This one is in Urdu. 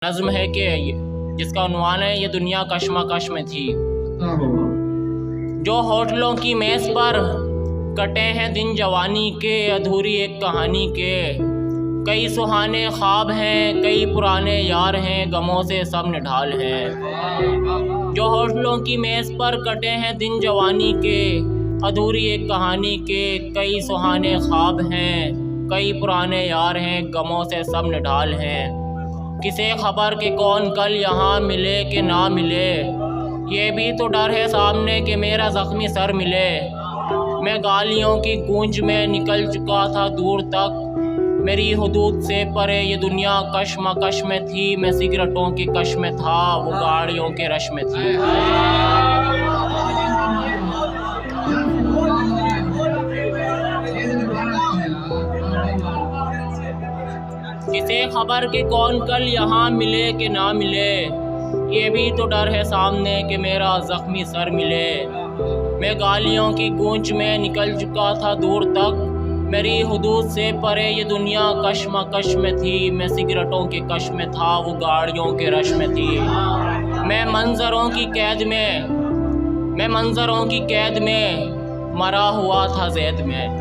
نظم ہے کہ جس کا عنوان ہے یہ دنیا کشمکش میں تھی۔ جو ہوٹلوں کی میز پر کٹے ہیں دن جوانی کے، ادھوری ایک کہانی کے، کئی سہانے خواب ہیں، کئی پرانے یار ہیں، غموں سے سب نڈھال ہیں۔ جو ہوٹلوں کی میز پر کٹے ہیں دن جوانی کے، ادھوری ایک کہانی کے، کئی سہانے خواب ہیں، کئی پرانے یار ہیں، غموں سے سب نڈھال ہیں۔ کسے خبر کہ کون کل یہاں ملے کہ نہ ملے، یہ بھی تو ڈر ہے سامنے کہ میرا زخمی سر ملے۔ میں گالیوں کی گونج میں نکل چکا تھا دور تک، میری حدود سے پرے یہ دنیا کشمکش میں تھی۔ میں سگریٹوں کی کش میں تھا، وہ گاڑیوں کے رش میں تھی۔ کسے خبر کہ کون کل یہاں ملے کہ نہ ملے، یہ بھی تو ڈر ہے سامنے کہ میرا زخمی سر ملے۔ میں گالیوں کی گونج میں نکل چکا تھا دور تک، میری حدود سے پرے یہ دنیا کشمکش میں تھی۔ میں سگریٹوں کی کش میں تھا، وہ گاڑیوں کے رش میں تھی۔ میں منظروں کی قید میں مرا ہوا تھا زید میں۔